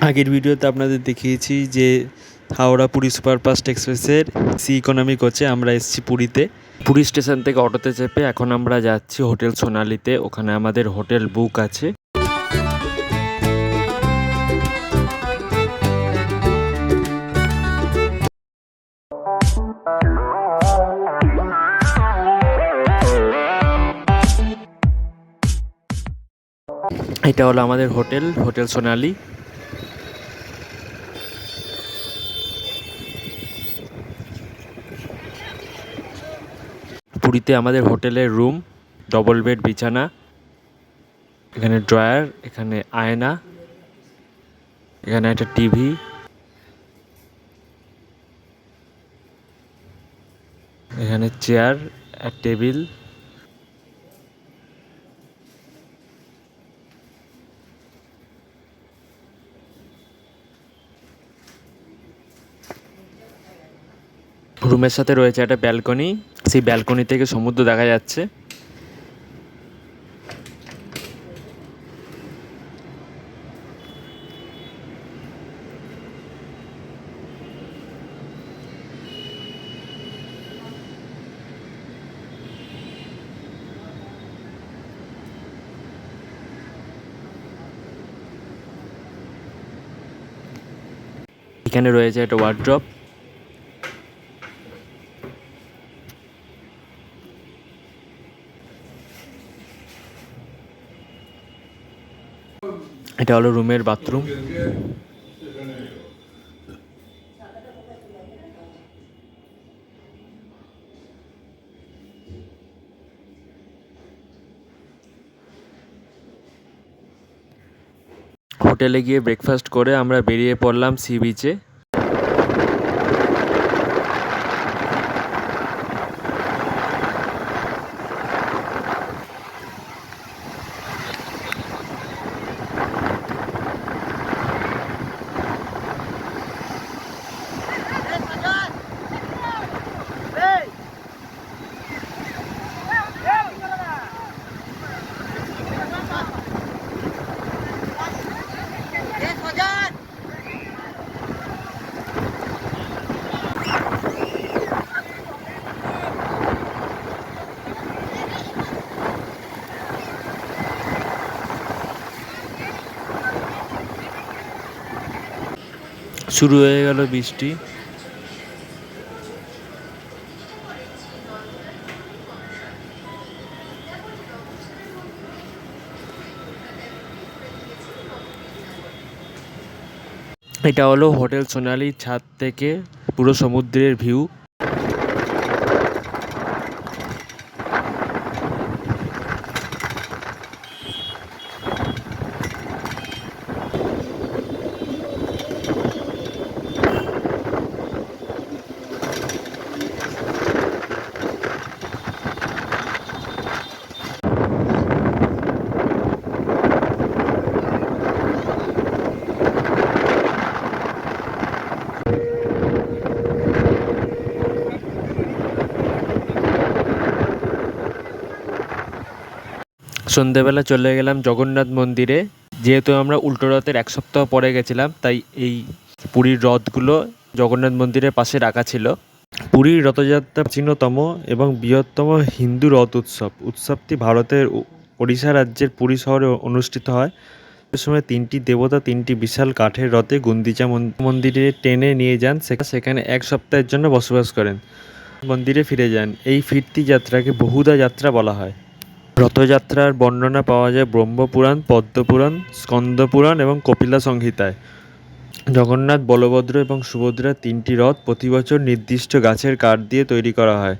আগের ভিডিওতে আপনাদের দেখিয়েছি যে হাওড়া পুরী সুপারফাস্ট এক্সপ্রেসের সি ইকোনমি কোচে আমরা এসেছি পুরীতে। পুরী স্টেশন থেকে অটোতে চেপে এখন আমরা যাচ্ছি হোটেল সোনালিতে। ওখানে আমাদের হোটেল বুক আছে। এটা হলো আমাদের হোটেল সোনালি। পুরীতে আমাদের হোটেলের রুম, ডবল বেড বিছানা, এখানে ড্রয়ার, এখানে আয়না, এখানে একটা টিভি, এখানে চেয়ার আর টেবিল। রুমের সাথে রয়েছে একটা ব্যালকনি, সেই ব্যালকনি থেকে সমুদ্র দেখা যাচ্ছে। এখানে রয়েছে একটা ওয়ার্ড্রপ। এটা হলো রুমের বাথরুম। হোটেলে গিয়ে ব্রেকফাস্ট করে আমরা বেরিয়ে পড়লাম সি বিচে। শুরু হয়ে গেল বৃষ্টি। এটা হলো হোটেল সোনালির ছাদ থেকে পুরো সমুদ্রের ভিউ। সন্ধেবেলা চলে গেলাম জগন্নাথ মন্দিরে। যেহেতু আমরা উল্টো রথের 1 সপ্তাহ পরে গেছিলাম, তাই এই পুরীর রথগুলো জগন্নাথ মন্দিরের পাশে রাখা ছিল। পুরীর রথযাত্রা প্রাচীনতম এবং বৃহত্তম হিন্দু রথ উৎসব। উৎসবটি ভারতের ওড়িশা রাজ্যের পুরী শহরে অনুষ্ঠিত হয়। এ সময় 3টি দেবতা 3টি বিশাল কাঠের রথে গুন্ডিচা মন্দিরে টেনে নিয়ে যান। সেখানে 1 সপ্তাহের জন্য বসবাস করেন, মন্দিরে ফিরে যান। এই ফিরতি যাত্রাকে বহুদা যাত্রা বলা হয়। রথযাত্রার বর্ণনা পাওয়া যায় ব্রহ্মপুরাণ, পদ্মপুরাণ, স্কন্দপুরাণ এবং কপিলা সংহিতায়। জগন্নাথ, বলভদ্র এবং সুভদ্রার 3টি রথ প্রতি বছর নির্দিষ্ট গাছের কাঠ দিয়ে তৈরি করা হয়।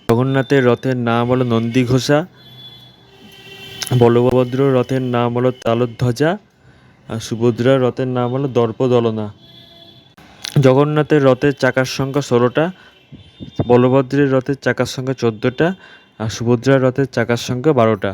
জগন্নাথের রথের নাম হলো নন্দীঘোষা, বলভদ্র রথের নাম হলো তালধ্বজা, আর সুভদ্রার রথের নাম হলো দর্পদলনা। জগন্নাথের রথের চাকার সংখ্যা 16টা, বলভদ্রের রথের চাকার সংখ্যা 14টা, আর সুভদ্রার রথের চাকার সংখ্যা 12টা।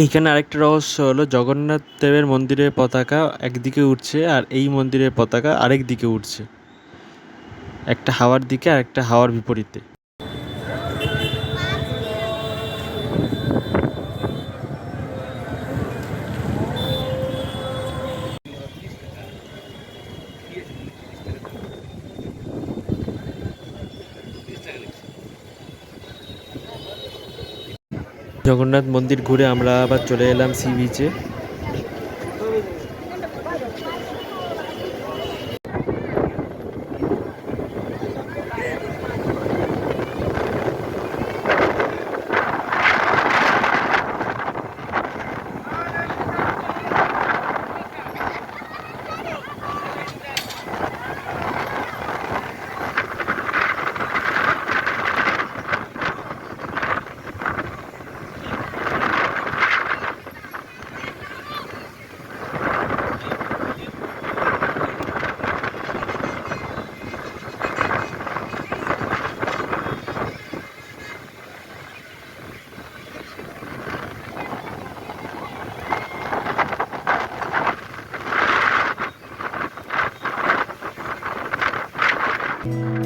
এইখানে আরেকটা রহস্য হলো, জগন্নাথ দেবের মন্দিরের পতাকা একদিকে উঠছে আর এই মন্দিরের পতাকা আরেক দিকে উঠছে, একটা হাওয়ার দিকে আর একটা হাওয়ার বিপরীতে। জগন্নাথ মন্দির ঘুরে আমরা আবার চলে এলাম সি বিচে।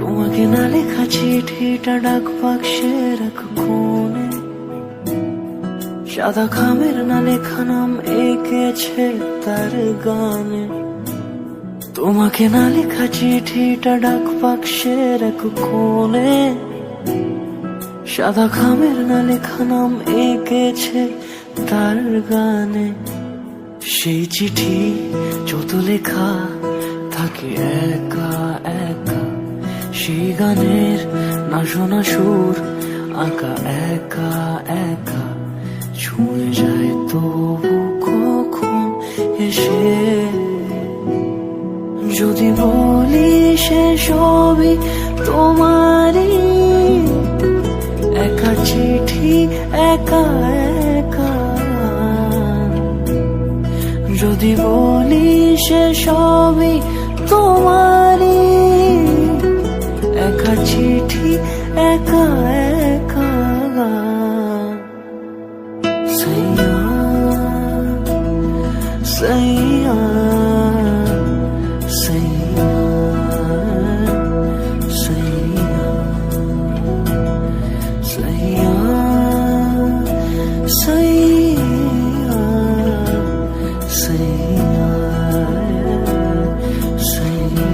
তোমাকে না লেখা চিঠিটা ডাক বাক্সের এক কোণে, সাদা খামের না লেখা নাম এঁকেছে তার গানে। তোমাকে না লেখা চিঠিটা ডাক বাক্সের এক কোণে, সাদা খামের না লেখা নাম এঁকেছে তার গানে। সেই চিঠি যত লেখা থাকে একা একা, সেই গানের না শোনা সুর আঁকা একা একা, ছুঁয়ে যায় তবু কখন এসে। যদি বলি সে সবই তোমারই, একা চিঠি একা একা। যদি বলি সে সবই তোমারই, একা চিঠি একা একা। সাইয়া সাইয়া সাইয়া সাইয়া সাইয়া সাইয়া সাইয়া সাইয়া।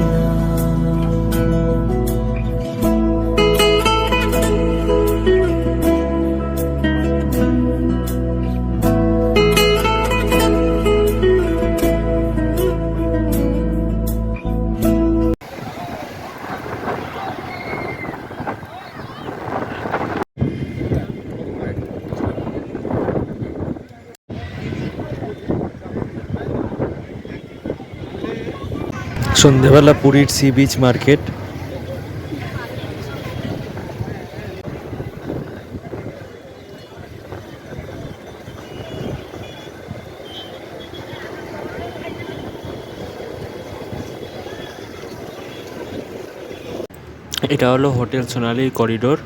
সন্ধেবেলা পুরীর সি বিচ মার্কেট। এটা হলো হোটেল সোনালী করিডোর।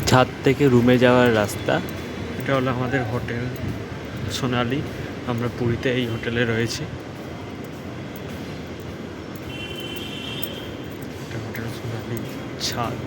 ছাদ থেকে রুমে যাওয়ার রাস্তা। এটা হলো আমাদের হোটেল সোনালী। আমরা পুরীতে এই হোটেলে রয়েছি। এটা হোটেল সোনালী ছাদ।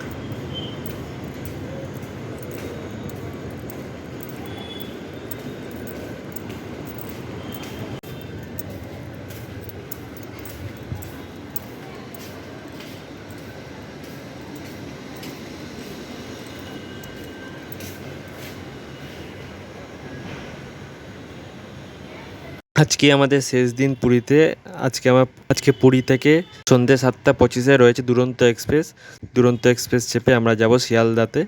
আজকে আমাদের শেষ দিন পুরীতে। আজকে পুরী থেকে সন্ধ্যে 7:25 রয়েছে দুরন্ত এক্সপ্রেস। দুরন্ত এক্সপ্রেস চেপে আমরা যাব শিয়ালদাতে।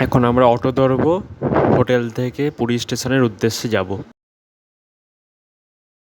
এখন আমরা অটো ধরবো, হোটেল থেকে পুরী স্টেশনের উদ্দেশ্যে যাব।